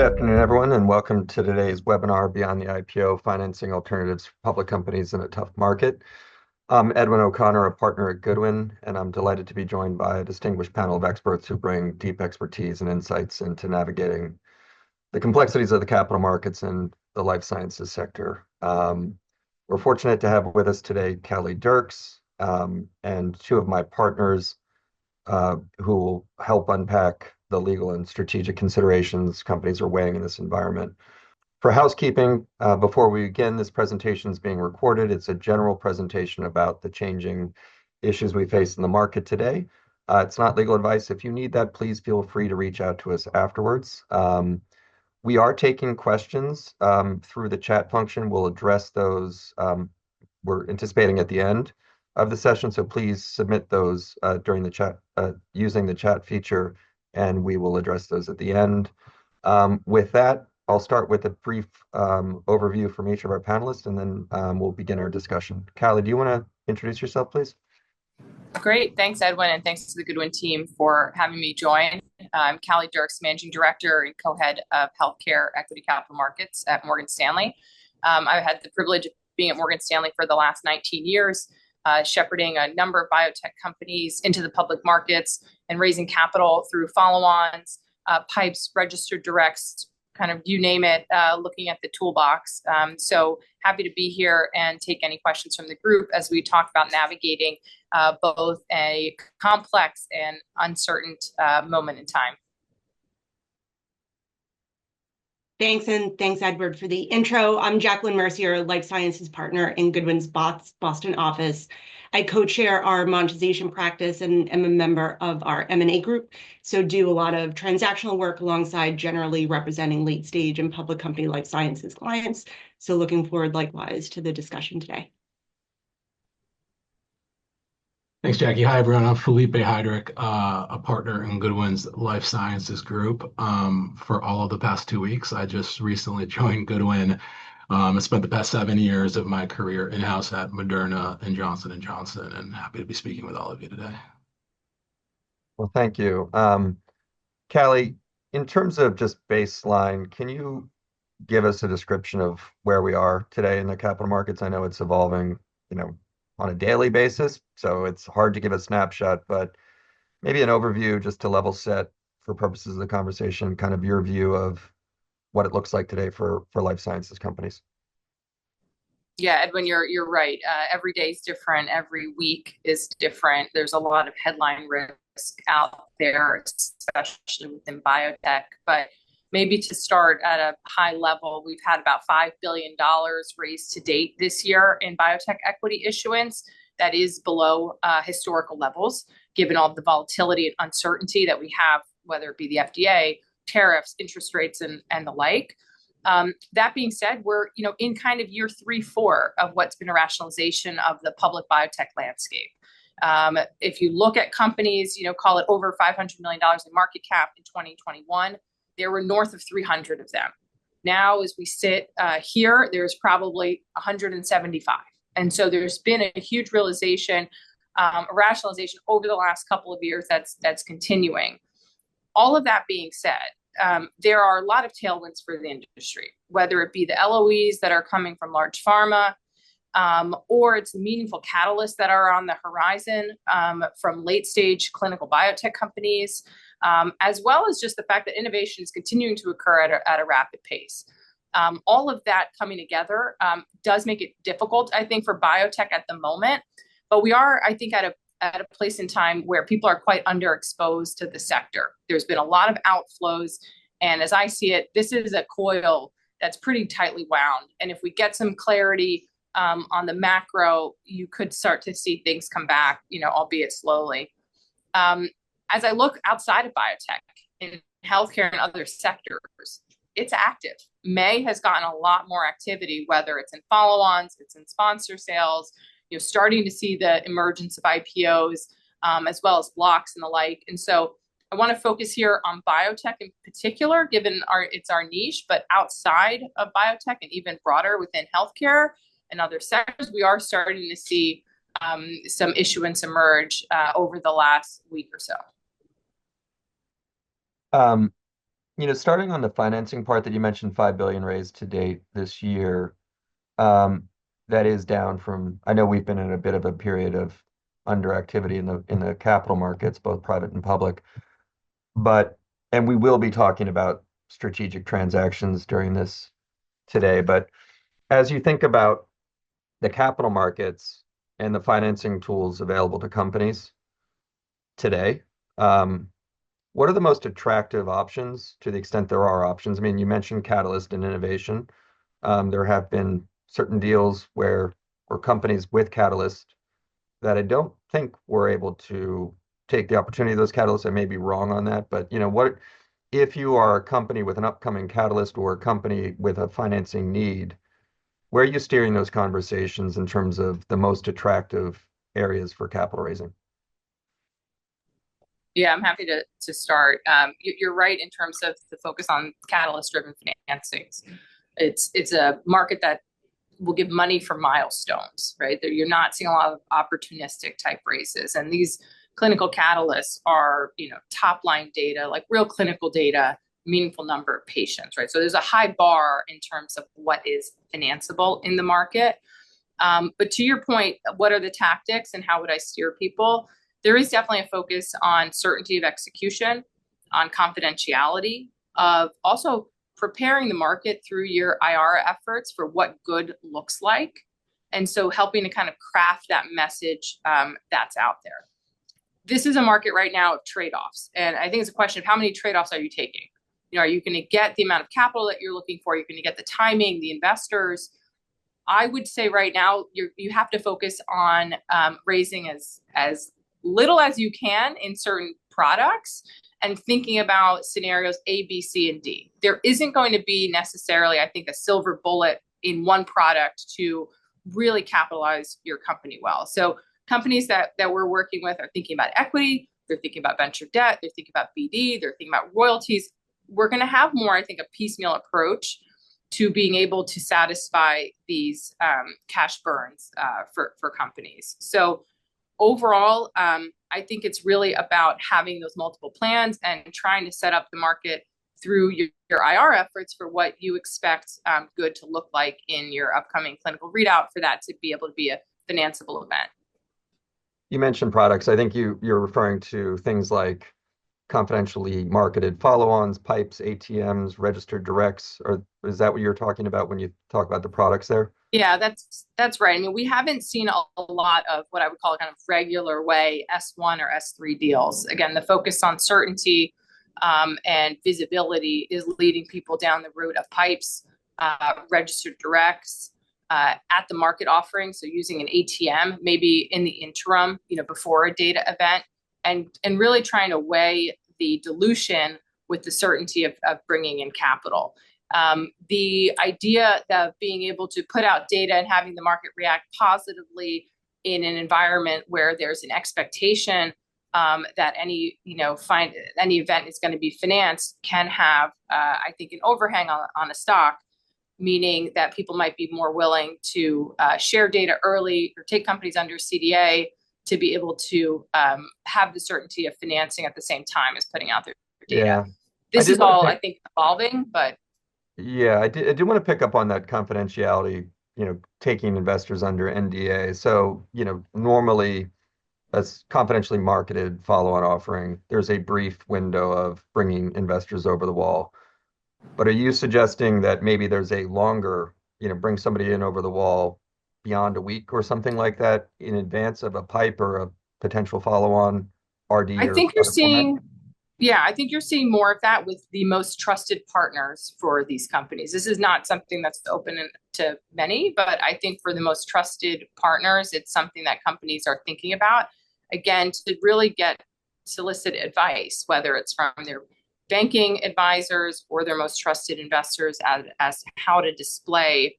afternoon, everyone, and welcome to today's webinar, Beyond the IPO, Financing Alternatives for Public Companies in a Tough Market. I'm Edwin O'Connor, a partner at Goodwin, and I'm delighted to be joined by a distinguished panel of experts who bring deep expertise and insights into navigating the complexities of the capital markets and the life sciences sector. We're fortunate to have with us today Callie Dirks and two of my partners who will help unpack the legal and strategic considerations companies are weighing in this environment. For housekeeping, before we begin, this presentation is being recorded. It's a general presentation about the changing issues we face in the market today. It's not legal advice. If you need that, please feel free to reach out to us afterwards. We are taking questions through the chat function. We'll address those, we're anticipating at the end of the session, so please submit those during the chat using the chat feature, and we will address those at the end. With that, I'll start with a brief overview from each of our panelists, and then we'll begin our discussion. Callie, do you want to introduce yourself, please? Great. Thanks, Edwin, and thanks to the Goodwin team for having me join. I'm Callie Dirks, Managing Director and Co-Head of Healthcare Equity Capital Markets at Morgan Stanley. I've had the privilege of being at Morgan Stanley for the last 19 years, shepherding a number of biotech companies into the public markets and raising capital through follow-ons, pipes, registered directs, kind of you name it, looking at the toolbox. So happy to be here and take any questions from the group as we talk about navigating both a complex and uncertain moment in time. Thanks, and thanks, Edward, for the intro. I'm Jacqueline Mercier, Life Sciences Partner in Goodwin's Boston office. I co-chair our monetization practice and am a member of our M&A group, so do a lot of transactional work alongside generally representing late-stage and public company life sciences clients. So looking forward, likewise, to the discussion today. Thanks, Jackie. Hi, everyone. I'm Felipe Heydrich, a partner in Goodwin's Life Sciences Group. For all of the past 2 weeks, I just recently joined Goodwin. I spent the past 7 years of my career in-house at Moderna and Johnson & Johnson, and happy to be speaking with all of you today. Well, thank you. Callie, in terms of just baseline, can you give us a description of where we are today in the capital markets? I know it's evolving, on a daily basis, so it's hard to give a snapshot, but maybe an overview just to level set for purposes of the conversation, kind of your view of what it looks like today for life sciences companies. Yeah, Edwin, you're right. Every day is different. Every week is different. There's a lot of headline risk out there, especially within biotech. But maybe to start at a high level, we've had about $5 billion raised to date this year in biotech equity issuance. That is below historical levels, given all the volatility and uncertainty that we have, whether it be the FDA, tariffs, interest rates, and the like. That being said, we're in kind of year 3, 4 of what's been a rationalization of the public biotech landscape. If you look at companies, call it over $500 million in market cap in 2021, there were north of 300 of them. Now, as we sit here, there's probably 175. And so there's been a huge realization, a rationalization over the last couple of years that's continuing. All of that being said, there are a lot of tailwinds for the industry, whether it be the LOEs that are coming from large pharma, or it's meaningful catalysts that are on the horizon from late-stage clinical biotech companies, as well as just the fact that innovation is continuing to occur at a rapid pace. All of that coming together does make it difficult, I think, for biotech at the moment. But we are, I think, at a place in time where people are quite underexposed to the sector. There's been a lot of outflows. And as I see it, this is a coil that's pretty tightly wound. And if we get some clarity on the macro, you could start to see things come back, albeit slowly. As I look outside of biotech, in healthcare and other sectors, it's active. May has gotten a lot more activity, whether it's in follow-ons, it's in sponsor sales. You're starting to see the emergence of IPOs, as well as blocks and the like. And so I want to focus here on biotech in particular, given it's our niche, but outside of biotech and even broader within healthcare and other sectors, we are starting to see some issuance emerge over the last week or so. Starting on the financing part that you mentioned, 5 billion raised to date this year, um, that is down from, I know we've been in a bit of a period of underactivity in the capital markets, both private and public. But, and we will be talking about strategic transactions during this today. But as you think about the capital markets and the financing tools available to companies today, um, what are the most attractive options to the extent there are options? I mean, you mentioned catalyst and innovation. There have been certain deals where companies with catalyst that I don't think were able to take the opportunity of those catalysts. I may be wrong on that, but what if you are a company with an upcoming catalyst or a company with a financing need, where are you steering those conversations in terms of the most attractive areas for capital raising? Yeah, I'm happy to start. You're right in terms of the focus on catalyst-driven financings. It's a market that will give money for milestones, right? You're not seeing a lot of opportunistic type raises, and these clinical catalysts are, top line data, like real clinical data, meaningful number of patients, right? So there's a high bar in terms of what is financeable in the market. But to your point, what are the tactics and how would I steer people? There is definitely a focus on certainty of execution, on confidentiality, of also preparing the market through your IR efforts for what good looks like. And so helping to kind of craft that message that's out there. This is a market right now of trade-offs. And I think it's a question of how many trade-offs are you taking? Are you going to get the amount of capital that you're looking for? You're going to get the timing, the investors. I would say right now you have to focus on raising as little as you can in certain products and thinking about scenarios A, B, C, and D. There isn't going to be necessarily, I think, a silver bullet in one product to really capitalize your company well. So companies that we're working with are thinking about equity, they're thinking about venture debt, they're thinking about BD, they're thinking about royalties. We're going to have more, I think, a piecemeal approach to being able to satisfy these cash burns for companies. So overall, I think it's really about having those multiple plans and trying to set up the market through your IR efforts for what you expect good to look like in your upcoming clinical readout for that to be able to be a financeable event. You mentioned products. I think you're referring to things like confidentially marketed follow-ons, pipes, ATMs, registered directs, or is that what you're talking about when you talk about the products there? Yeah, that's right. I mean, we haven't seen a lot of what I would call kind of regular way S1 or S3 deals. Again, the focus on certainty and visibility is leading people down the route of pipes, registered directs, at the market offering. So using an ATM, maybe in the interim, before a data event, and really trying to weigh the dilution with the certainty of bringing in capital. The idea of being able to put out data and having the market react positively in an environment where there's an expectation that any event is going to be financed can have, I think, an overhang on a stock, meaning that people might be more willing to share data early or take companies under CDA to be able to have the certainty of financing at the same time as putting out their data. Yeah. This is all, I think, evolving, but. Yeah, I did want to pick up on that confidentiality, taking investors under NDA. So, normally a confidentially marketed follow-on offering, there's a brief window of bringing investors over the wall. But are you suggesting that maybe there's a longer, bring somebody in over the wall beyond a week or something like that in advance of a pipe or a potential follow-on RD I or think you're other format? seeing, yeah, I think you're seeing more of that with the most trusted partners for these companies. This is not something that's open to many, but I think for the most trusted partners, it's something that companies are thinking about, again, to really get solicit advice, whether it's from their banking advisors or their most trusted investors as to how to display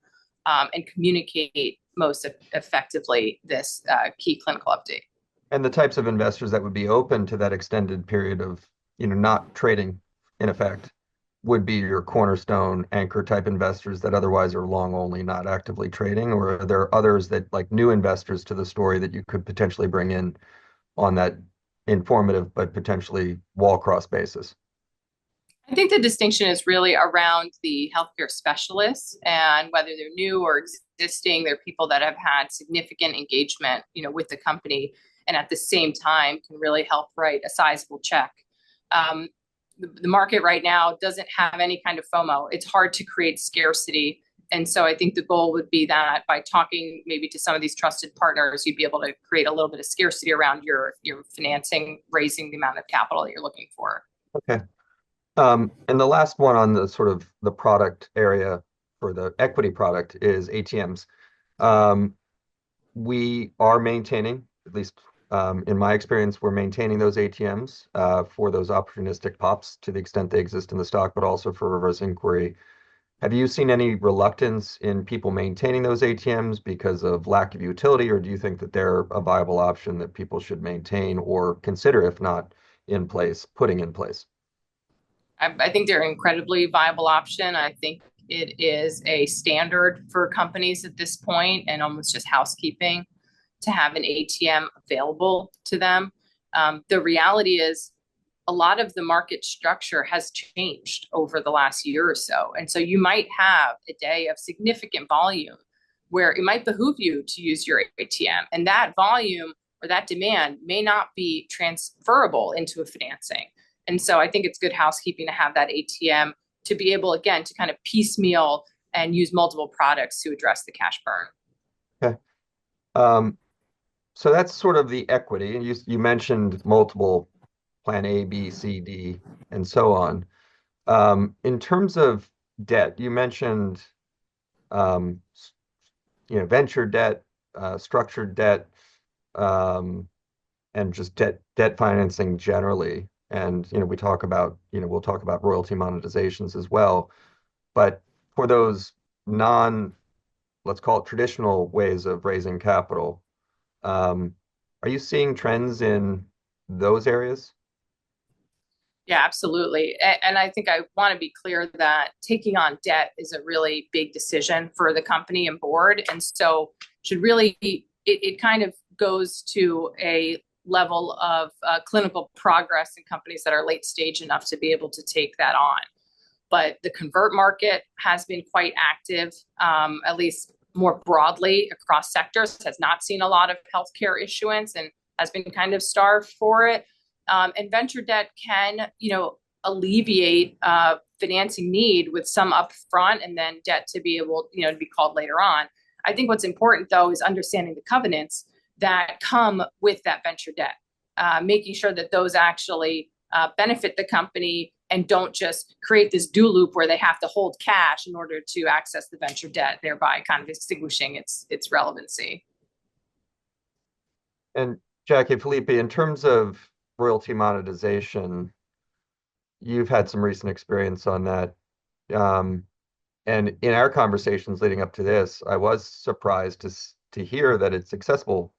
and communicate most effectively this key clinical update. And the types of investors that would be open to that extended period of, not trading in effect would be your cornerstone anchor type investors that otherwise are long only, not actively trading, or are there others that like new investors to the story that you could potentially bring in on that informative but potentially wall cross basis? I think the distinction is really around the healthcare specialists and whether they're new or existing, they're people that have had significant engagement, with the company and at the same time can really help write a sizable check. Um, the market right now doesn't have any kind of FOMO. It's hard to create scarcity. And so I think the goal would be that by talking maybe to some of these trusted partners, you'd be able to create a little bit of scarcity around your financing, raising the amount of capital that you're looking for. Okay. And the last one on the sort of the product area for the equity product is ATMs. We are maintaining, at least in my experience, we're maintaining those ATMs for those opportunistic pops to the extent they exist in the stock, but also for reverse inquiry. Have you seen any reluctance in people maintaining those ATMs because of lack of utility, or do you think that they're a viable option that people should maintain or consider, if not putting in place? I think they're an incredibly viable option. I think it is a standard for companies at this point and almost just housekeeping to have an ATM available to them. The reality is a lot of the market structure has changed over the last year or so. And so you might have a day of significant volume where it might behoove you to use your ATM. And that volume or that demand may not be transferable into a financing. And so I think it's good housekeeping to have that ATM to be able, again, to kind of piecemeal and use multiple products to address the cash burn. Okay. So that's sort of the equity. And you mentioned multiple plan A, B, C, D, and so on. In terms of debt, you mentioned venture debt, structured debt, and just debt financing generally. And we'll talk about royalty monetizations as well. But for those let's call it traditional ways of raising capital, are you seeing trends in those areas? Yeah, absolutely. And I think I want to be clear that taking on debt is a really big decision for the company and board. And so it kind of goes to a level of clinical progress in companies that are late stage enough to be able to take that on. But the convert market has been quite active, at least more broadly across sectors, has not seen a lot of healthcare issuance and has been kind of starved for it. And venture debt can, alleviate financing need with some upfront and then debt to be able, to be called later on. I think what's important, though, is understanding the covenants that come with that venture debt, making sure that those actually benefit the company and don't just create this do loop where they have to hold cash in order to access the venture debt, thereby kind of extinguishing its relevancy. And Jackie, Felipe, in terms of royalty monetization, you've had some recent experience on that. And in our conversations leading up to this, I was surprised to hear that it's accessible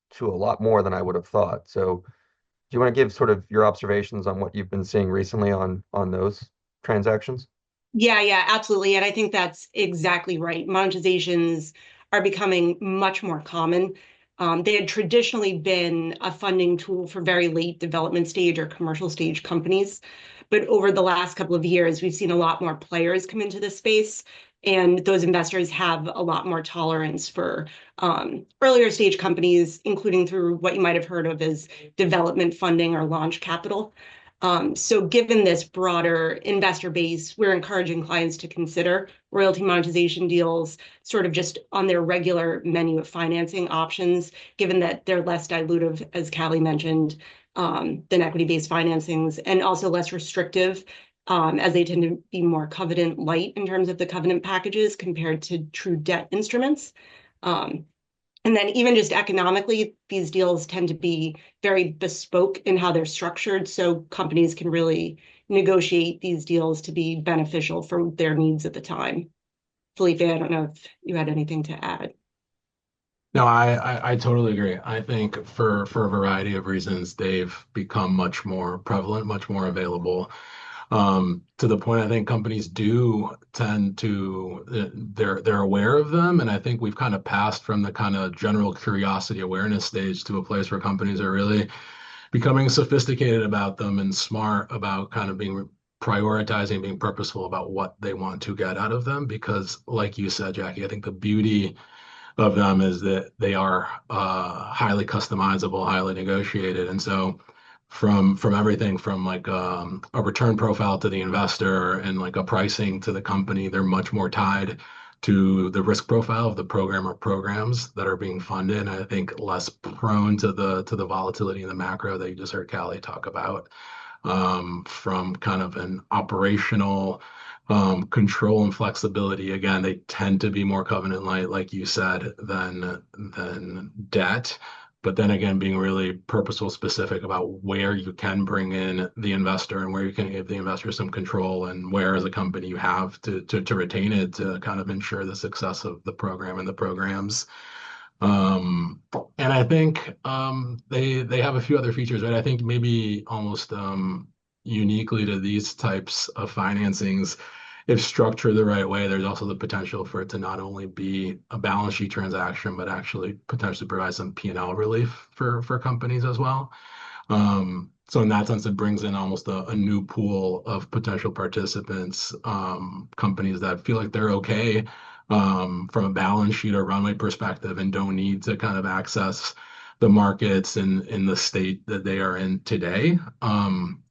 to a lot more than I would have thought. So do you want to give sort of your observations on what you've been seeing recently on those transactions? Yeah, absolutely. And I think that's exactly right. Monetizations are becoming much more common. They had traditionally been a funding tool for very late development stage or commercial stage companies. But over the last couple of years, we've seen a lot more players come into this space. And those investors have a lot more tolerance for earlier stage companies, including through what you might have heard of as development funding or launch capital. So given this broader investor base, we're encouraging clients to consider royalty monetization deals sort of just on their regular menu of financing options, given that they're less dilutive, as Callie mentioned, than equity-based financings, and also less restrictive, as they tend to be more covenant light in terms of the covenant packages compared to true debt instruments. And then even just economically, these deals tend to be very bespoke in how they're structured. So companies can really negotiate these deals to be beneficial for their needs at the time. Felipe, I don't know if you had anything to add. No, I totally agree. I think for a variety of reasons, they've become much more prevalent, much more available. To the point, I think companies do tend to they're aware of them, and I think we've kind of passed from the kind of general curiosity awareness stage to a place where companies are really becoming sophisticated about them and smart about kind of being prioritizing, being purposeful about what they want to get out of them. Because, like you said, Jackie, I think the beauty of them is that they are highly customizable, highly negotiated, and so from everything from like a return profile to the investor and like a pricing to the company, they're much more tied to the risk profile of the program or programs that are being funded. And I think less prone to the volatility in the macro that you just heard Callie talk about. From kind of an operational control and flexibility. Again, they tend to be more covenant light, like you said, than debt. But then again, being really purposeful, specific about where you can bring in the investor and where you can give the investor some control, and where as a company you have to retain it to kind of ensure the success of the program and the programs. And I think they have a few other features, right? I think maybe almost uniquely to these types of financings, if structured the right way, there's also the potential for it to not only be a balance sheet transaction, but actually potentially provide some P&L relief for companies as well. So in that sense, it brings in almost a new pool of potential participants, companies that feel like they're okay from a balance sheet or runway perspective and don't need to kind of access the markets in the state that they are in today,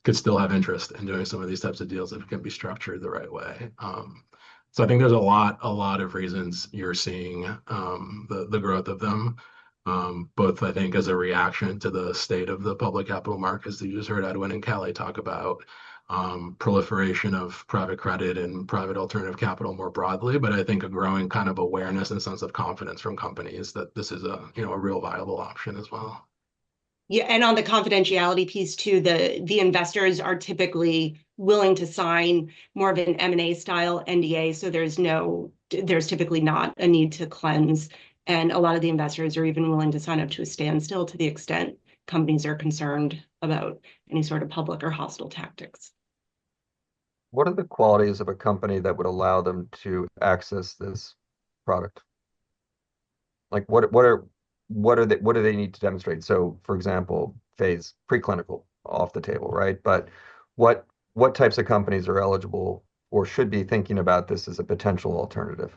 could still have interest in doing some of these types of deals if it can be structured the right way. So I think there's a lot of reasons you're seeing the growth of them, both I think as a reaction to the state of the public capital markets that you just heard Edwin and Callie talk about, proliferation of private credit and private alternative capital more broadly, but I think a growing kind of awareness and sense of confidence from companies that this is a real viable option as well. Yeah, and on the confidentiality piece too, the investors are typically willing to sign more of an M&A style NDA, so there's typically not a need to cleanse, and a lot of the investors are even willing to sign up to a standstill to the extent companies are concerned about any sort of public or hostile tactics. What are the qualities of a company that would allow them to access this product? Like what do they need to demonstrate? So, for example, phase preclinical off the table, right? But what types of companies are eligible or should be thinking about this as a potential alternative?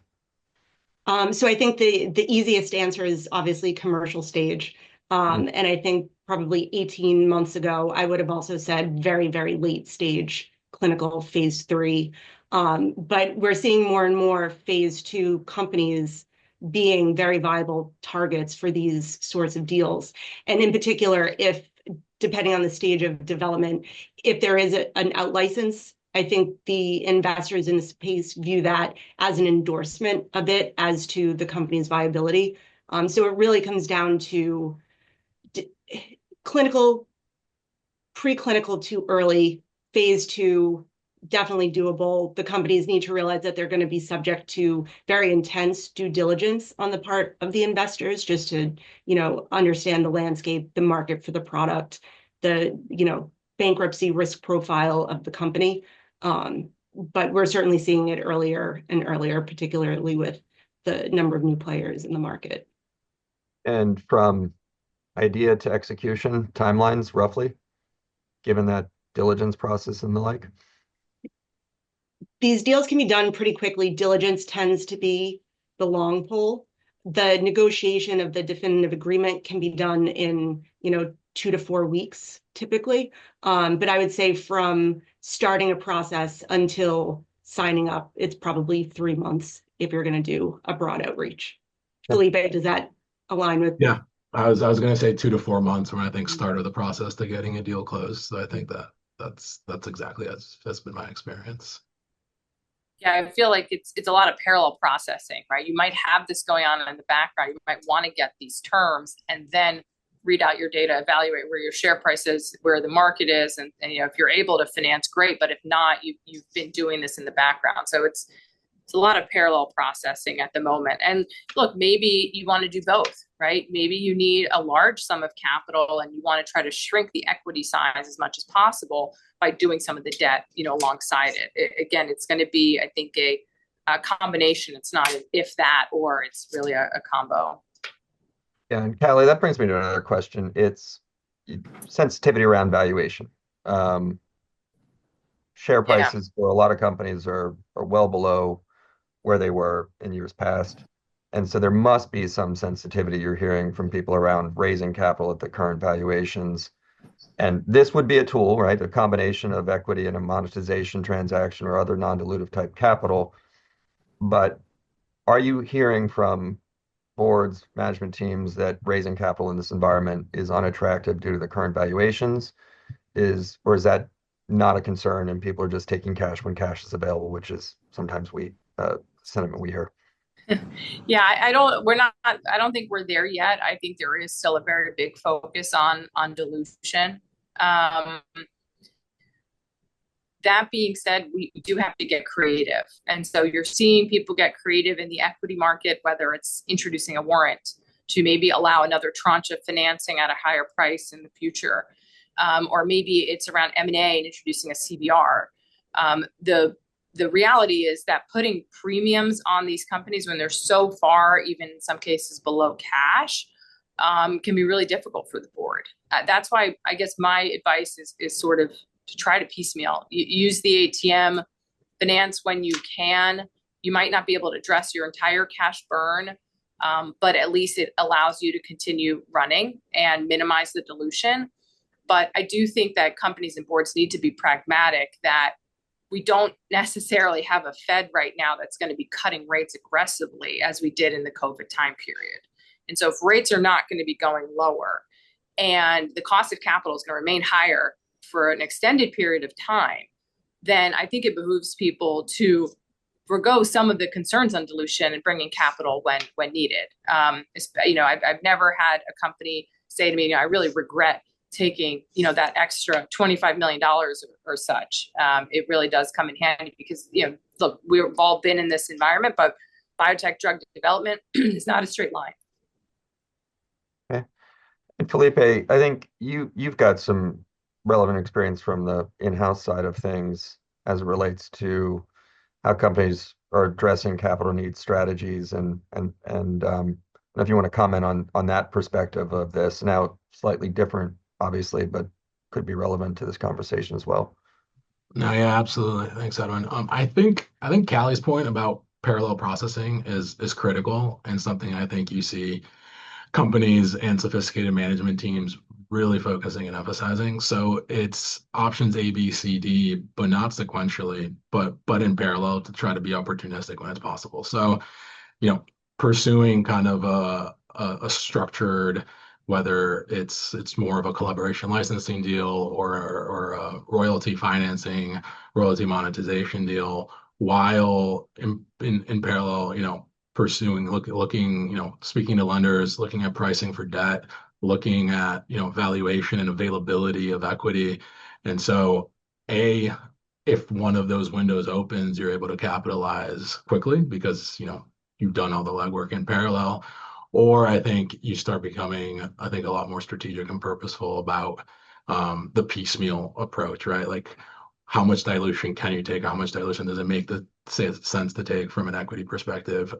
So I think the easiest answer is obviously commercial stage. And I think probably 18 months ago, I would have also said very, very late stage clinical phase 3. But we're seeing more and more phase 2 companies being very viable targets for these sorts of deals. And in particular, if depending on the stage of development, if there is an out license, I think the investors in the space view that as an endorsement a bit as to the company's viability. So it really comes down to clinical, preclinical too early, phase 2 definitely doable. The companies need to realize that they're going to be subject to very intense due diligence on the part of the investors, just to, understand the landscape, the market for the product, the, bankruptcy risk profile of the company. But we're certainly seeing it earlier and earlier, particularly with the number of new players in the market. And from idea to execution, timelines roughly, given that diligence process and the like? These deals can be done pretty quickly. Diligence tends to be the long pole. The negotiation of the definitive agreement can be done in, 2 to 4 weeks typically. But I would say from starting a process until signing up, it's probably 3 months if you're going to do a broad outreach. Yeah. Felipe, does that align with? Yeah, I was going to say 2 to 4 months from I think start of the process to getting a deal closed. So I think that's exactly that's been my experience. Yeah, I feel like it's a lot of parallel processing, right? You might have this going on in the background. You might want to get these terms and then read out your data, evaluate where your share price is, where the market is, and if you're able to finance, great. But if not, you've been doing this in the background. So it's a lot of parallel processing at the moment. And look, maybe you want to do both, right? Maybe you need a large sum of capital and you want to try to shrink the equity size as much as possible by doing some of the debt, alongside it. Again, it's going to be, I think, a combination. It's not an if that, or it's really a combo. Yeah, and Callie, that brings me to another question. It's sensitivity around valuation. share Yeah. prices for a lot of companies are well below where they were in years past. And so there must be some sensitivity you're hearing from people around raising capital at the current valuations. And this would be a tool, right? A combination of equity and a monetization transaction or other non-dilutive type capital. But are you hearing from boards, management teams that raising capital in this environment is unattractive due to the current valuations? Or is that not a concern and people are just taking cash when cash is available, which is sometimes sentiment we hear. Yeah, I don't think we're there yet. I think there is still a very big focus on dilution. Um, that being said, we do have to get creative. And so you're seeing people get creative in the equity market, whether it's introducing a warrant to maybe allow another tranche of financing at a higher price in the future. Or maybe it's around M&A and introducing a CVR. The reality is that putting premiums on these companies when they're so far, even in some cases below cash, can be really difficult for the board. That's why I guess my advice is sort of to try to piecemeal. Use the ATM, finance when you can. You might not be able to address your entire cash burn, but at least it allows you to continue running and minimize the dilution. But I do think that companies and boards need to be pragmatic, that we don't necessarily have a Fed right now that's going to be cutting rates aggressively as we did in the COVID time period. And so if rates are not going to be going lower and the cost of capital is going to remain higher for an extended period of time, then I think it behooves people to forgo some of the concerns on dilution and bringing capital when needed. I've never had a company say to me, I really regret taking, that extra $25 million or such. It really does come in handy because, look, we've all been in this environment, but biotech drug development is not a straight line. Okay. And Felipe, I think you've got some relevant experience from the in-house side of things as it relates to how companies are addressing capital needs strategies and if you want to comment on that perspective of this, now slightly different, obviously, but could be relevant to this conversation as well. No, yeah, absolutely. Thanks, Edwin. I think Callie's point about parallel processing is critical and something I think you see companies and sophisticated management teams really focusing and emphasizing. So it's options A, B, C, D, but not sequentially, but in parallel to try to be opportunistic when it's possible. So, pursuing kind of a structured, whether it's more of a collaboration licensing deal or a royalty financing, royalty monetization deal, while in parallel, pursuing, looking, speaking to lenders, looking at pricing for debt, looking at, valuation and availability of equity. And so, if one of those windows opens, you're able to capitalize quickly because, you've done all the legwork in parallel. Or I think you start becoming, a lot more strategic and purposeful about the piecemeal approach, right? Like, how much dilution can you take? How much dilution does it make sense to take from an equity perspective?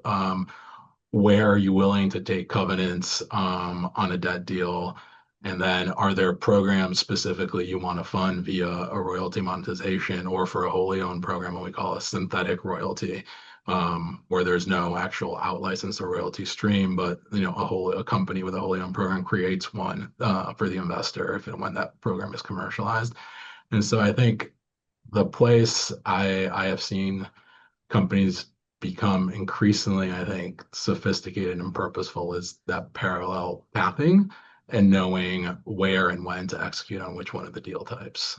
Where are you willing to take covenants on a debt deal? And then are there programs specifically you want to fund via a royalty monetization or for a wholly owned program, what we call a synthetic royalty, where there's no actual out license or royalty stream, but a company with a wholly owned program creates one for the investor if and when that program is commercialized. And so I think the place I have seen companies become increasingly, I think, sophisticated and purposeful is that parallel pathing and knowing where and when to execute on which one of the deal types,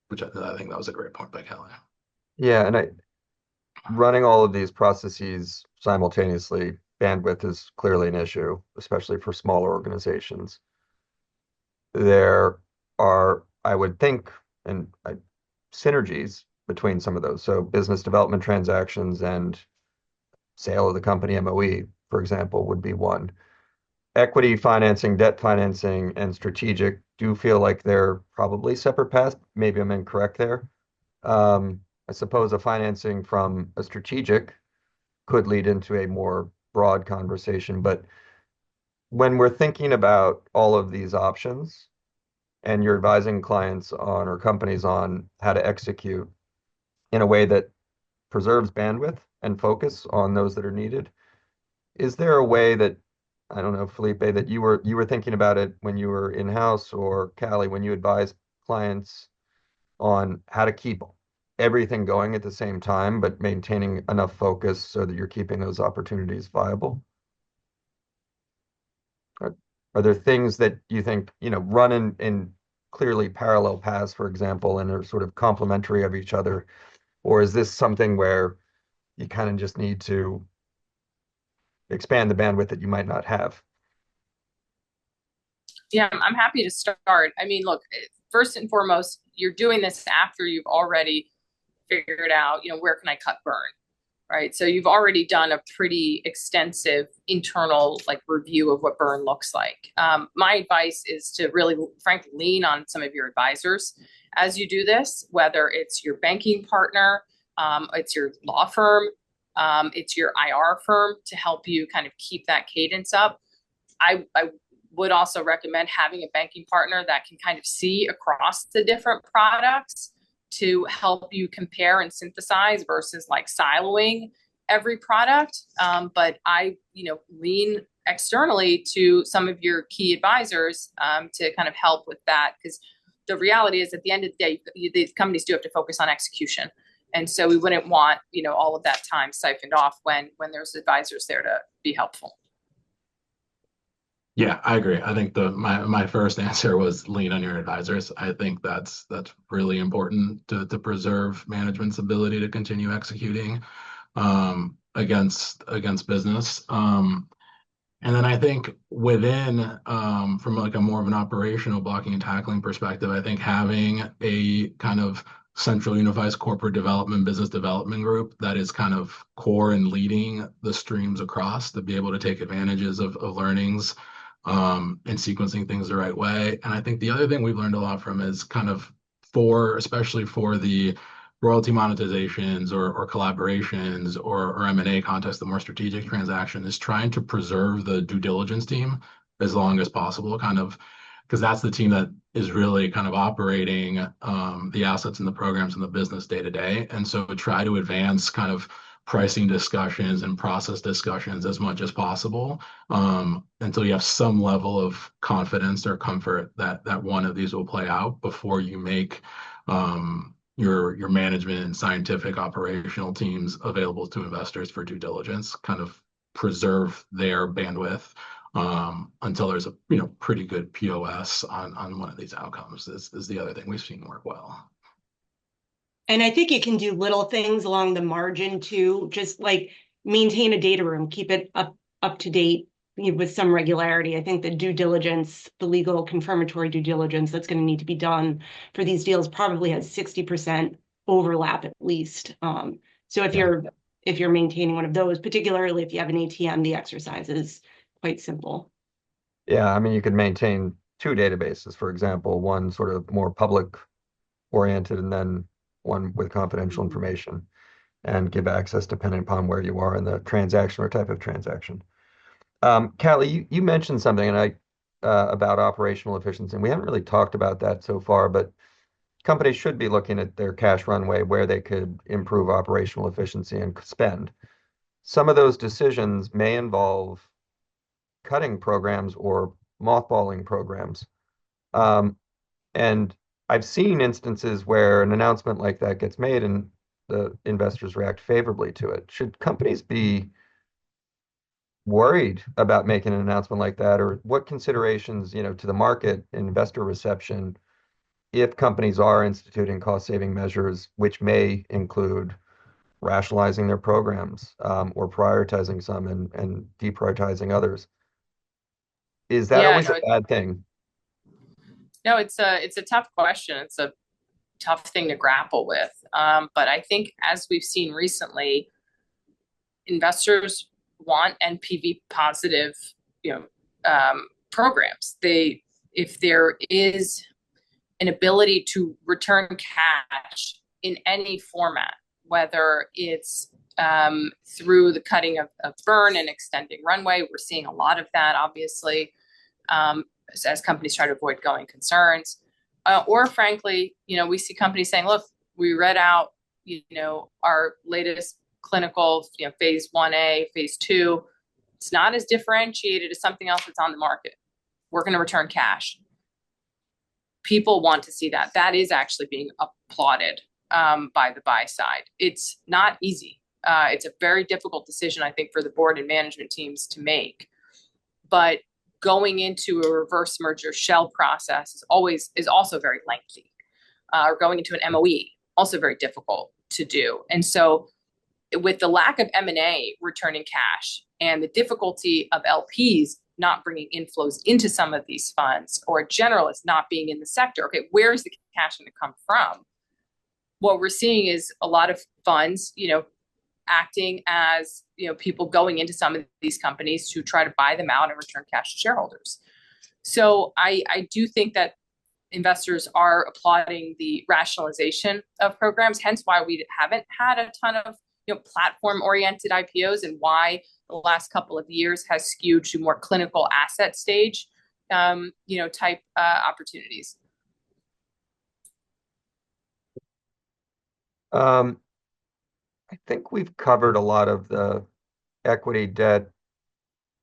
which I think that was a great point by Kelly. Yeah, and running all of these processes simultaneously, bandwidth is clearly an issue, especially for smaller organizations. There are, I would think, synergies between some of those. So business development transactions and sale of the company MOE, for example, would be one. Equity financing, debt financing, and strategic do feel like they're probably separate paths. Maybe I'm incorrect there. I suppose a financing from a strategic could lead into a more broad conversation. But when we're thinking about all of these options, and you're advising clients on or companies on how to execute in a way that preserves bandwidth and focus on those that are needed. Is there a way that, I don't know, Felipe, that you were thinking about it when you were in-house, or Callie, when you advise clients on how to keep everything going at the same time, but maintaining enough focus so that you're keeping those opportunities viable? Are, are there things that you think, run in clearly parallel paths, for example, and are sort of complementary of each other? Or is this something where you kind of just need to expand the bandwidth that you might not have? Yeah, I'm happy to start. I mean, look, first and foremost, you're doing this after you've already figured out, where can I cut burn, right? So you've already done a pretty extensive internal review of what burn looks like. My advice is to really, frankly, lean on some of your advisors as you do this, whether it's your banking partner, it's your law firm, it's your IR firm, to help you kind of keep that cadence up. I would also recommend having a banking partner that can kind of see across the different products to help you compare and synthesize versus siloing every product. But I, lean externally to some of your key advisors to kind of help with that, because the reality is, at the end of the day, these companies do have to focus on execution. And so we wouldn't want, all of that time siphoned off when there's advisors there to be helpful. Yeah, I agree. I think my first answer was lean on your advisors. I think that's really important to preserve management's ability to continue executing against business. And then I think within, from a more of an operational blocking and tackling perspective, I think having a kind of central unified corporate development, business development group that is kind of core and leading the streams across to be able to take advantages of learnings and sequencing things the right way. And I think the other thing we've learned a lot from is kind of especially for the royalty monetizations or collaborations or M&A context, the more strategic transaction, is trying to preserve the due diligence team as long as possible, kind of, because that's the team that is really kind of operating the assets and the programs and the business day to day. And so try to advance kind of pricing discussions and process discussions as much as possible until you have some level of confidence or comfort that one of these will play out before you make your management and scientific operational teams available to investors for due diligence, kind of preserve their bandwidth until there's a pretty good POS on one of these outcomes is the other thing we've seen work well. And I think it can do little things along the margin too, just maintain a data room, keep it up to date with some regularity. I think the due diligence, the legal confirmatory due diligence that's going to need to be done for these deals probably has 60% overlap at least. So if you're maintaining one of those, particularly if you have an ATM, the exercise is quite simple. Yeah, I mean, you could maintain two databases, for example, one sort of more public oriented and then one with confidential information, and give access depending upon where you are in the transaction or type of transaction. Callie, you mentioned something about operational efficiency, and we haven't really talked about that so far, but companies should be looking at their cash runway where they could improve operational efficiency and spend. Some of those decisions may involve cutting programs or mothballing programs. And I've seen instances where an announcement like that gets made and the investors react favorably to it. Should companies be worried about making an announcement like that, or what considerations, to the market, investor reception, if companies are instituting cost-saving measures, which may include rationalizing their programs or prioritizing some and deprioritizing others? Is that always a bad thing? No, it's a tough question. It's a tough thing to grapple with. But I think, as we've seen recently, investors want NPV positive, programs. If there is an ability to return cash in any format, whether it's through the cutting of burn and extending runway, we're seeing a lot of that, obviously, as companies try to avoid going concerns. Or frankly, we see companies saying, look, we read out, our latest clinical, phase 1A, phase 2. It's not as differentiated as something else that's on the market. We're going to return cash. People want to see that. That is actually being applauded by the buy side. It's not easy. It's a very difficult decision, I think, for the board and management teams to make. But going into a reverse merger shell process is also very lengthy. Or going into an MOE, also very difficult to do. And so with the lack of M&A returning cash and the difficulty of LPs not bringing inflows into some of these funds, or generalists not being in the sector, okay, where is the cash going to come from? What we're seeing is a lot of funds, acting as, people going into some of these companies to try to buy them out and return cash to shareholders. So I do think that investors are applauding the rationalization of programs, hence why we haven't had a ton of platform-oriented IPOs, and why the last couple of years has skewed to more clinical asset stage, type opportunities. I think we've covered a lot of the equity, debt,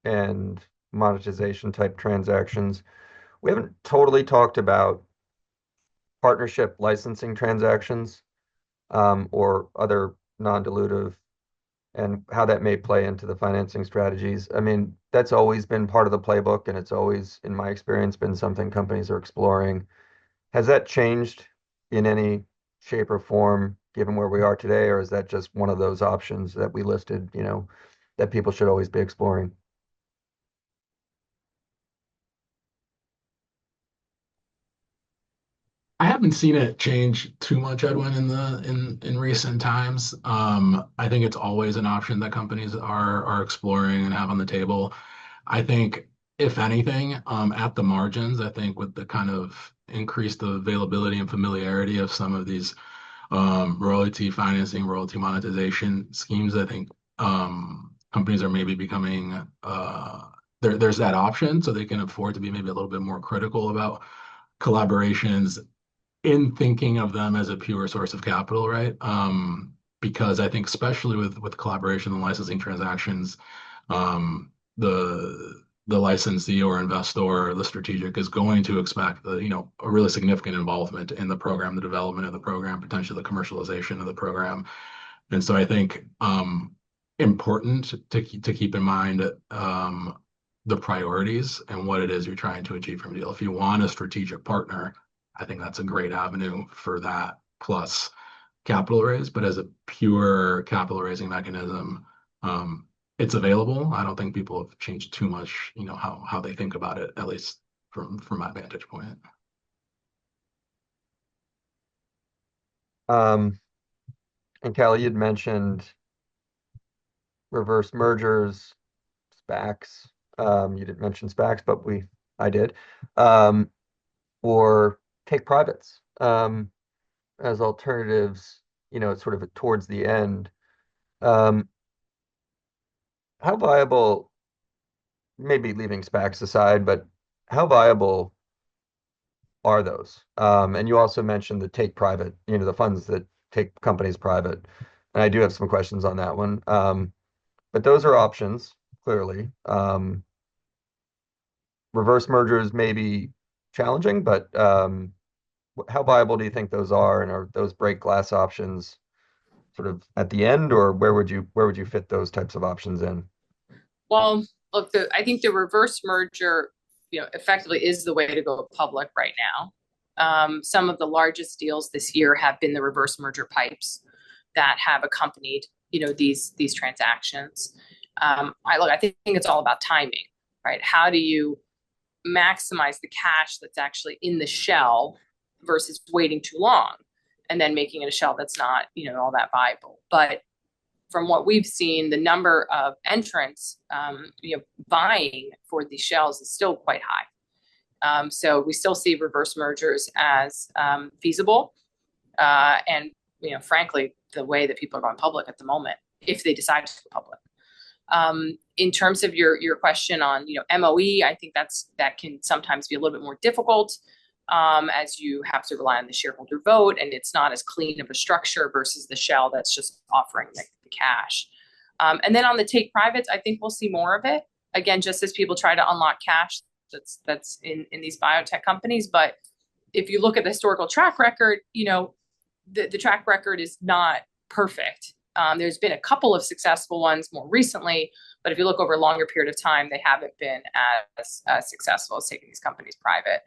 and monetization type transactions. We haven't totally talked about partnership licensing transactions, or other non-dilutive, and how that may play into the financing strategies. I mean, that's always been part of the playbook, and it's always, in my experience, been something companies are exploring. Has that changed in any shape or form, given where we are today, or is that just one of those options that we listed, that people should always be exploring? I haven't seen it change too much, Edwin, in recent times. I think it's always an option that companies are exploring and have on the table. I think, if anything, at the margins, I think with the kind of increased availability and familiarity of some of these royalty financing, royalty monetization schemes, I think companies are maybe becoming there's that option, so they can afford to be maybe a little bit more critical about collaborations, in thinking of them as a pure source of capital, right? Because I think, especially with collaboration and licensing transactions, the licensee or investor, the strategic, is going to expect a really significant involvement in the program, the development of the program, potentially the commercialization of the program. And so I think important to keep in mind the priorities and what it is you're trying to achieve from a deal. If you want a strategic partner, I think that's a great avenue for that, plus capital raise. But as a pure capital raising mechanism, it's available. I don't think people have changed too much, how they think about it, at least from my vantage point. And Callie, you'd mentioned reverse mergers, SPACs. You didn't mention SPACs, but I did. Or take privates, as alternatives, sort of towards the end. How viable, maybe leaving SPACs aside, but how viable are those? And you also mentioned the take private, the funds that take companies private. And I do have some questions on that one. But those are options, clearly. Reverse mergers may be challenging, but how viable do you think those are, and are those break glass options sort of at the end, or where would you fit those types of options in? Well, look, I think the reverse merger, effectively is the way to go public right now. Some of the largest deals this year have been the reverse merger pipes that have accompanied, these transactions. I think it's all about timing, right? How do you maximize the cash that's actually in the shell versus waiting too long and then making it a shell that's not, all that viable. But from what we've seen, the number of entrants, buying for these shells is still quite high. So we still see reverse mergers as feasible. And, frankly, the way that people are going public at the moment, if they decide to go public. In terms of your question on, MOE, I think that can sometimes be a little bit more difficult. as you have to rely on the shareholder vote, and it's not as clean of a structure versus the shell that's just offering the cash. And then on the take privates, I think we'll see more of it. Again, just as people try to unlock cash that's in these biotech companies. But if you look at the historical track record, the track record is not perfect. There's been a couple of successful ones more recently, but if you look over a longer period of time, they haven't been as successful as taking these companies private.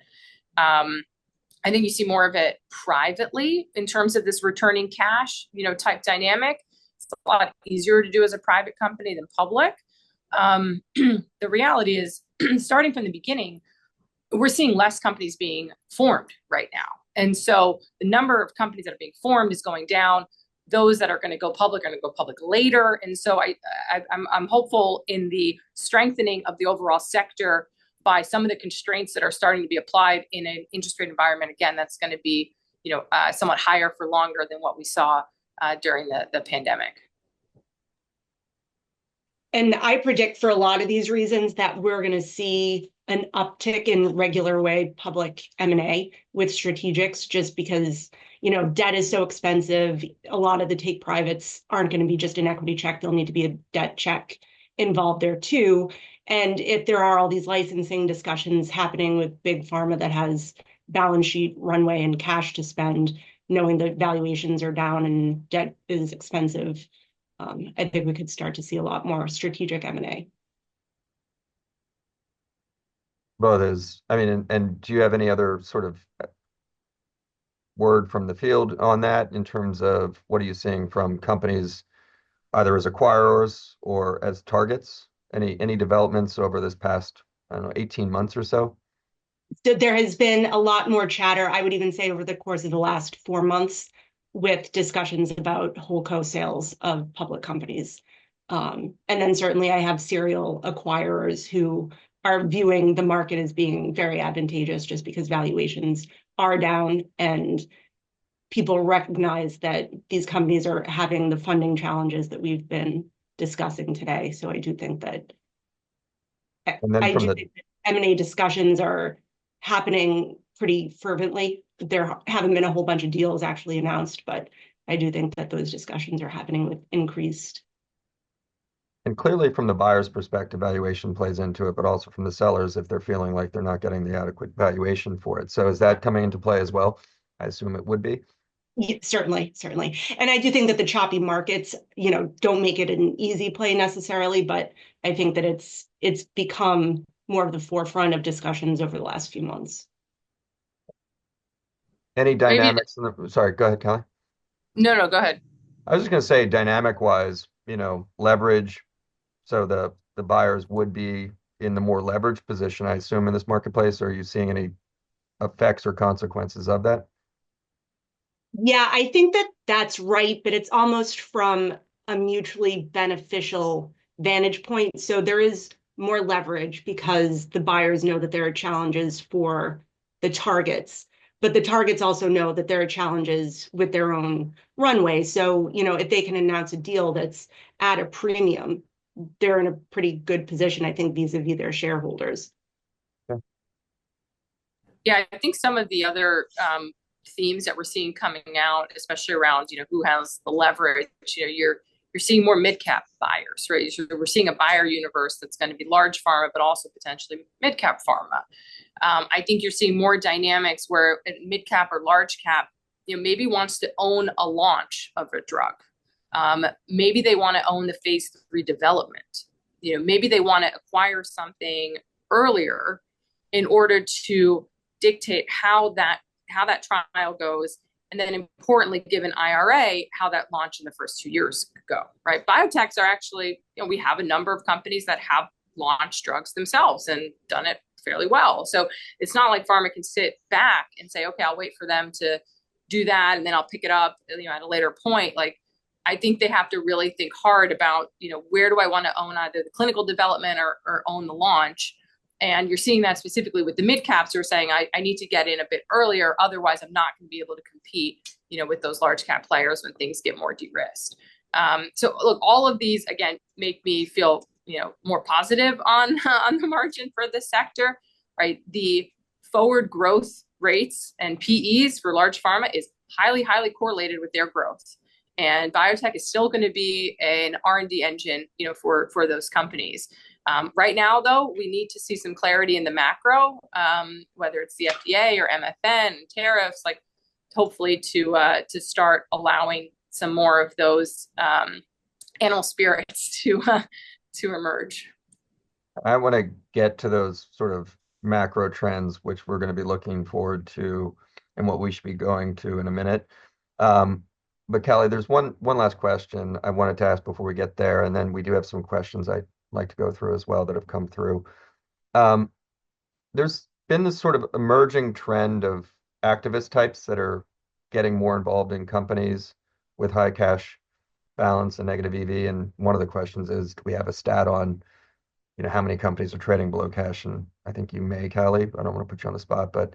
I think you see more of it privately in terms of this returning cash, type dynamic. It's a lot easier to do as a private company than public. The reality is, starting from the beginning, we're seeing less companies being formed right now. And so the number of companies that are being formed is going down. Those that are going to go public are going to go public later. And so I'm hopeful in the strengthening of the overall sector by some of the constraints that are starting to be applied in an interest rate environment. Again, that's going to be, somewhat higher for longer than what we saw during the pandemic. And I predict for a lot of these reasons that we're going to see an uptick in regular way public M&A with strategics, just because, debt is so expensive. A lot of the take privates aren't going to be just an equity check. There'll need to be a debt check involved there too. And if there are all these licensing discussions happening with big pharma that has balance sheet runway and cash to spend, knowing that valuations are down and debt is expensive, I think we could start to see a lot more strategic M&A. Well, and do you have any other sort of word from the field on that in terms of what are you seeing from companies either as acquirers or as targets? Any developments over this past, 18 months or so? So there has been a lot more chatter, I would even say, over the course of the last 4 months, with discussions about holdco sales of public companies. And then certainly I have serial acquirers who are viewing the market as being very advantageous just because valuations are down and people recognize that these companies are having the funding challenges that we've been discussing today. So I do think that M&A discussions are happening pretty fervently. There haven't been a whole bunch of deals actually announced, but I do think that those discussions are happening with increased. And clearly from the buyer's perspective, valuation plays into it, but also from the sellers if they're feeling like they're not getting the adequate valuation for it. So is that coming into play as well? I assume it would be. Yeah, certainly. And I do think that the choppy markets, don't make it an easy play necessarily, but I think that it's become more of the forefront of discussions over the last few months. Any dynamics sorry, go ahead, Kelly. No, go ahead. I was just going to say dynamic wise, leverage. So the buyers would be in the more leveraged position, I assume, in this marketplace. Are you seeing any effects or consequences of that? Yeah, I think that that's right, but it's almost from a mutually beneficial vantage point. So there is more leverage because the buyers know that there are challenges for the targets, but the targets also know that there are challenges with their own runway. So, if they can announce a deal that's at a premium, they're in a pretty good position, I think, vis-a-vis their shareholders. Yeah, I think some of the other themes that we're seeing coming out, especially around, who has the leverage, you're seeing more mid-cap buyers, right? So we're seeing a buyer universe that's going to be large pharma, but also potentially mid-cap pharma. I think you're seeing more dynamics where mid-cap or large cap, maybe wants to own a launch of a drug. Maybe they want to own the phase 3 development. Maybe they want to acquire something earlier in order to dictate how that trial goes, and then importantly, given IRA, how that launch in the first 2 years could go, right? Biotechs are actually, we have a number of companies that have launched drugs themselves and done it fairly well. So it's not like pharma can sit back and say, okay, I'll wait for them to do that and then I'll pick it up, at a later point. Like, I think they have to really think hard about, where do I want to own either the clinical development or own the launch? And you're seeing that specifically with the mid caps who are saying, I need to get in a bit earlier. Otherwise, I'm not going to be able to compete, with those large cap players when things get more de-risked. So look, all of these, again, make me feel, more positive on the margin for the sector, right? The forward growth rates and PEs for large pharma is highly, highly correlated with their growth. And biotech is still going to be an R&D engine, for those companies. Right now, though, we need to see some clarity in the macro, whether it's the FDA or MFN and tariffs, like hopefully to start allowing some more of those animal spirits to emerge. I want to get to those sort of macro trends, which we're going to be looking forward to and what we should be going to in a minute. But Callie, there's one last question I wanted to ask before we get there, and then we do have some questions I'd like to go through as well that have come through. There's been this sort of emerging trend of activist types that are getting more involved in companies with high cash balance and negative EV. And one of the questions is, do we have a stat on, how many companies are trading below cash? And I think you may, Callie. I don't want to put you on the spot, but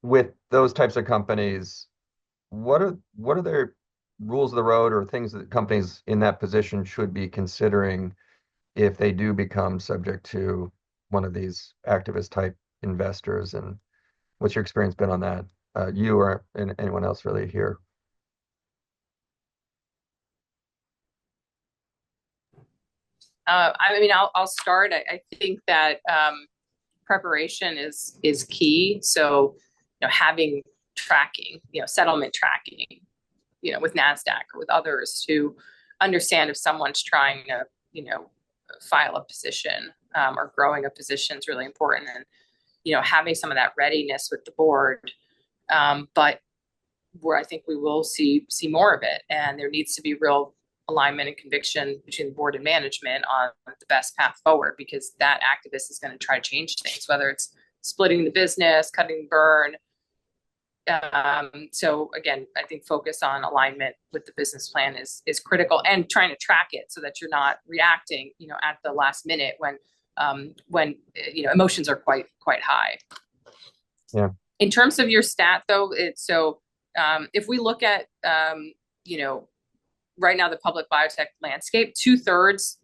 with those types of companies, what are their rules of the road or things that companies in that position should be considering if they do become subject to one of these activist type investors? And what's your experience been on that? You or anyone else really here? I'll start. I think that preparation is key. So, having tracking, settlement tracking, with NASDAQ or with others to understand if someone's trying to, file a position or growing a position is really important. And, having some of that readiness with the board. But where I think we will see more of it, and there needs to be real alignment and conviction between the board and management on the best path forward, because that activist is going to try to change things, whether it's splitting the business, cutting burn. So again, I think focus on alignment with the business plan is critical, and trying to track it so that you're not reacting, at the last minute when emotions are quite high. Yeah. In terms of your stat, though, if we look at right now the public biotech landscape, 2/3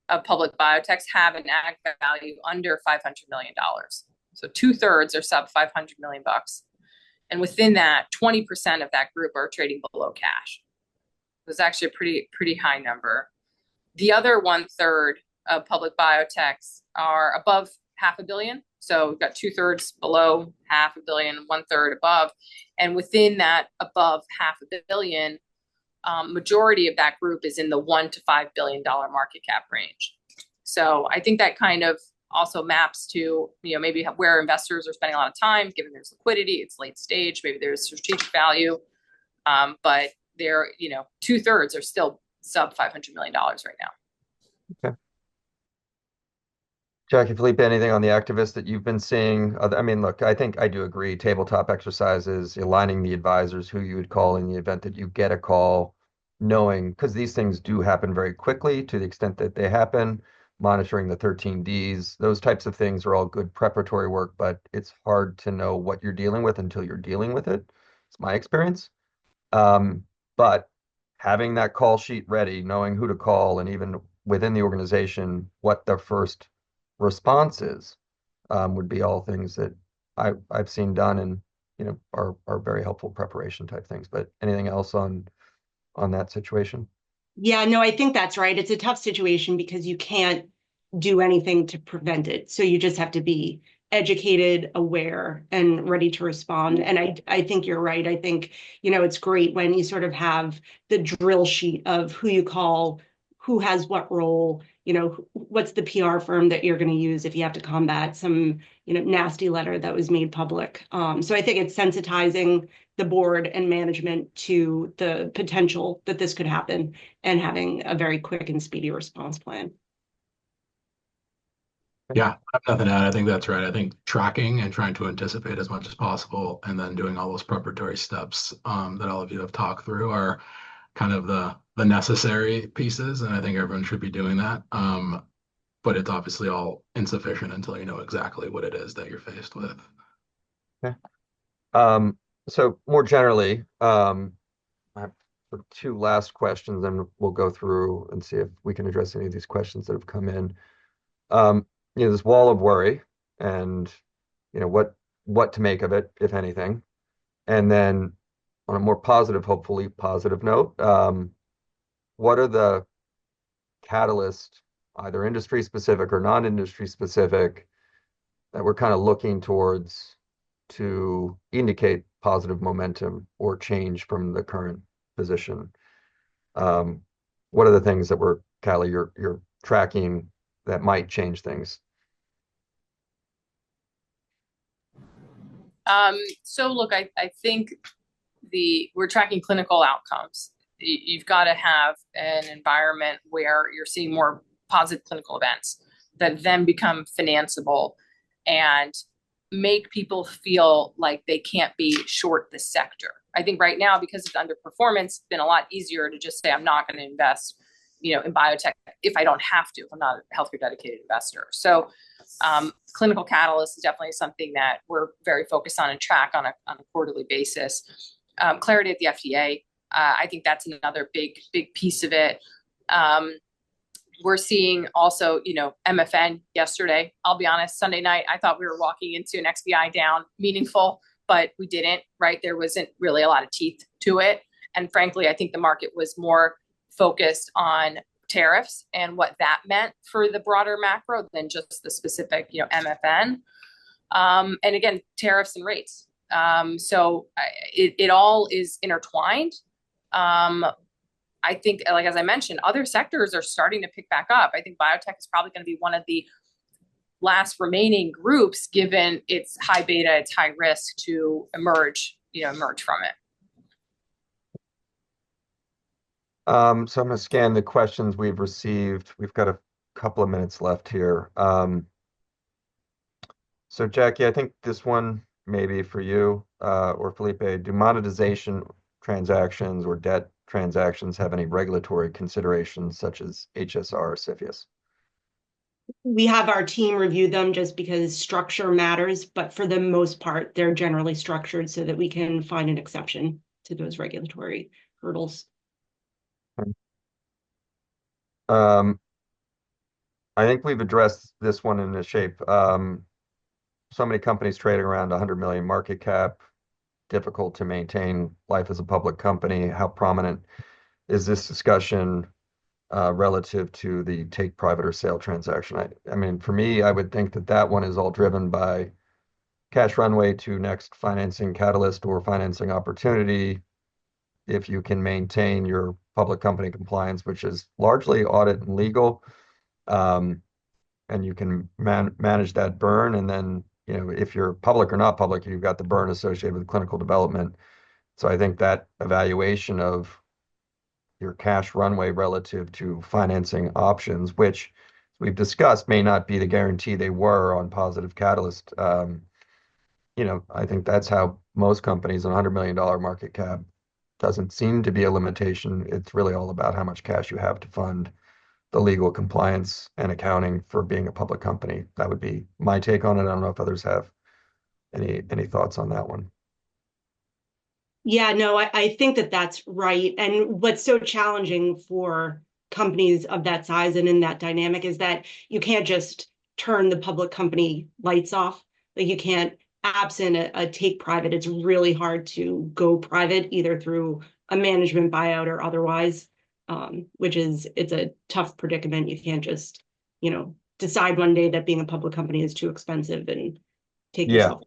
of public biotechs have an ag value under $500 million. So 2/3 are sub $500 million. And within that, 20% of that group are trading below cash. It was actually a pretty high number. The other 1/3 of public biotechs are above $500 million. So we've got 2/3 below $500 million, 1/3 above. And within that above $500 million, majority of that group is in the $1 to $5 billion market cap range. So I think that kind of also maps to, maybe where investors are spending a lot of time, given there's liquidity, it's late stage, maybe there's strategic value. But they're, 2/3 are still sub $500 million right now. Okay. Jackie, Felipe, anything on the activists that you've been seeing? Look, I think I do agree. Tabletop exercises, aligning the advisors who you would call in the event that you get a call, knowing, because these things do happen very quickly to the extent that they happen, monitoring the 13Ds, those types of things are all good preparatory work, but it's hard to know what you're dealing with until you're dealing with it. It's my experience. But having that call sheet ready, knowing who to call, and even within the organization, what the first response is, would be all things that I've seen done and are very helpful preparation type things. But anything else on that situation? Yeah, no, I think that's right. It's a tough situation because you can't do anything to prevent it. So you just have to be educated, aware, and ready to respond. And I think you're right. I think, it's great when you sort of have the drill sheet of who you call, who has what role, what's the PR firm that you're going to use if you have to combat some, nasty letter that was made public. So I think it's sensitizing the board and management to the potential that this could happen and having a very quick and speedy response plan. Yeah, I have nothing to add. I think that's right. I think tracking and trying to anticipate as much as possible, and then doing all those preparatory steps that all of you have talked through are kind of the necessary pieces, and I think everyone should be doing that. But it's obviously all insufficient until you know exactly what it is that you're faced with. Okay. So more generally, I have two last questions, and we'll go through and see if we can address any of these questions that have come in. This wall of worry, and what what to make of it, if anything. And then on a more positive, hopefully positive note, what are the catalysts, either industry specific or non-industry specific, that we're kind of looking towards to indicate positive momentum or change from the current position? Um, what are the things that Callie, you're tracking that might change things? So look, I think we're tracking clinical outcomes. You've got to have an environment where you're seeing more positive clinical events that then become financeable and make people feel like they can't be short the sector. I think right now, because of underperformance, it's been a lot easier to just say, I'm not going to invest, in biotech if I don't have to. I'm not a healthcare dedicated investor. So clinical catalyst is definitely something that we're very focused on and track on a quarterly basis. Clarity at the FDA, I think that's another big piece of it. We're seeing also, MFN yesterday. I'll be honest, Sunday night, I thought we were walking into an XBI down meaningful, but we didn't, right? There wasn't really a lot of teeth to it. And frankly, I think the market was more focused on tariffs and what that meant for the broader macro than just the specific, MFN. And again, tariffs and rates. So it all is intertwined. I think, like, as I mentioned, other sectors are starting to pick back up. I think biotech is probably going to be one of the last remaining groups, given its high beta, its high risk to emerge from it. So I'm going to scan the questions we've received. We've got a couple of minutes left here. So Jackie, I think this one may be for you or Felipe. Do monetization transactions or debt transactions have any regulatory considerations such as HSR or CFIUS? We have our team review them just because structure matters, but for the most part, they're generally structured so that we can find an exception to those regulatory hurdles. I think we've addressed this one in a shape. So many companies trading around 100 million market cap, difficult to maintain life as a public company. How prominent is this discussion relative to the take private or sale transaction? I mean, for me, I would think that one is all driven by cash runway to next financing catalyst or financing opportunity. If you can maintain your public company compliance, which is largely audit and legal, and you can manage that burn, and then if you're public or not public, you've got the burn associated with clinical development. So I think that evaluation of your cash runway relative to financing options, which we've discussed may not be the guarantee they were on positive catalyst. I think that's how most companies, an $100 million market cap doesn't seem to be a limitation. It's really all about how much cash you have to fund the legal compliance and accounting for being a public company. That would be my take on it. I don't know if others have any thoughts on that one. Yeah, no, I think that's right. And what's so challenging for companies of that size and in that dynamic is that you can't just turn the public company lights off. Like, you can't, absent a take private, it's really hard to go private either through a management buyout or otherwise, it's a tough predicament. You can't just, decide one day that being a public company is too expensive and take yourself.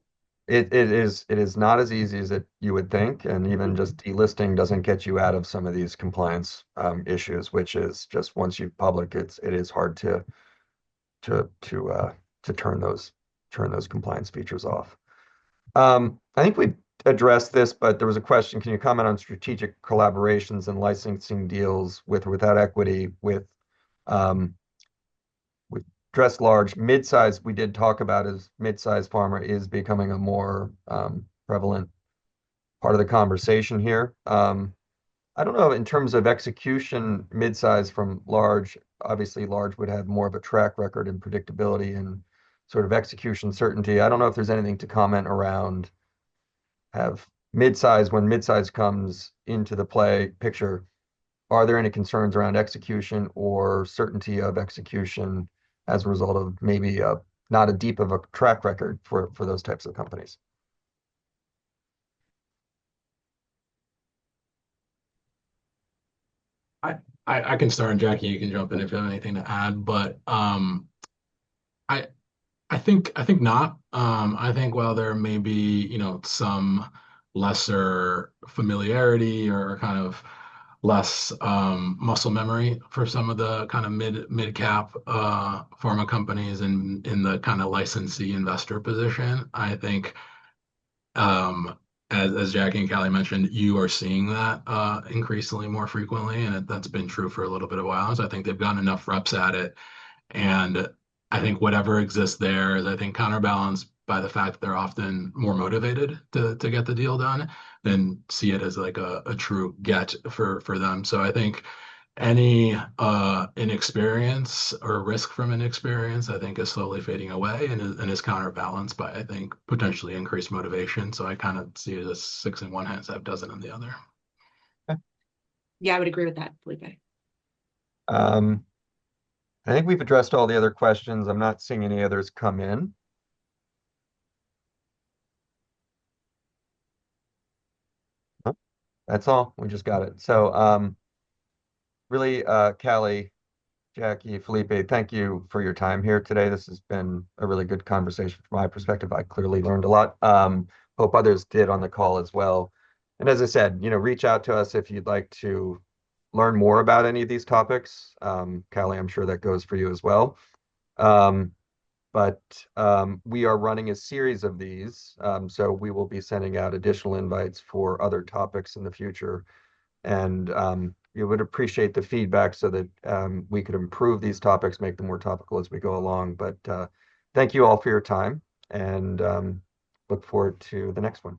It is not as easy as you would think, and even just delisting doesn't get you out of some of these compliance issues, which is just once you're public, it is hard to turn those compliance features off. I think we addressed this, but there was a question. Can you comment on strategic collaborations and licensing deals with or without equity with addressed large, mid-size? We did talk about as mid-size pharma is becoming a more prevalent part of the conversation here. I don't know in terms of execution, mid-size from large. Obviously, large would have more of a track record and predictability and sort of execution certainty. I don't know if there's anything to comment around have mid-size, when mid-size comes into the play picture, are there any concerns around execution or certainty of execution as a result of maybe not a deep of a track record for those types of companies? I can start, and Jackie, you can jump in if you have anything to add. But I I think not. I think while there may be, some lesser familiarity or kind of less muscle memory for some of the kind of mid cap pharma companies in the kind of licensee investor position, I think as Jackie and Callie mentioned, you are seeing that increasingly more frequently, and that's been true for a little bit of a while. So I think they've gotten enough reps at it, and I think whatever exists there is, I think, counterbalanced by the fact that they're often more motivated to get the deal done than see it as like a true get for them. So I think any inexperience or risk from inexperience, I think, is slowly fading away and is counterbalanced by, I think, potentially increased motivation. So I kind of see it as six in one hand, half dozen in the other. Yeah, I would agree with that, Felipe. Um, I think we've addressed all the other questions. I'm not seeing any others come in. Nope, that's all. We just got it. So really, Callie, Jackie, Felipe, thank you for your time here today. This has been a really good conversation from my perspective. I clearly learned a lot. Hope others did on the call as well. And as I said, reach out to us if you'd like to learn more about any of these topics. Callie, I'm sure that goes for you as well. Um, but we are running a series of these, so we will be sending out additional invites for other topics in the future. And we would appreciate the feedback so that we could improve these topics, make them more topical as we go along. But thank you all for your time, and look forward to the next one.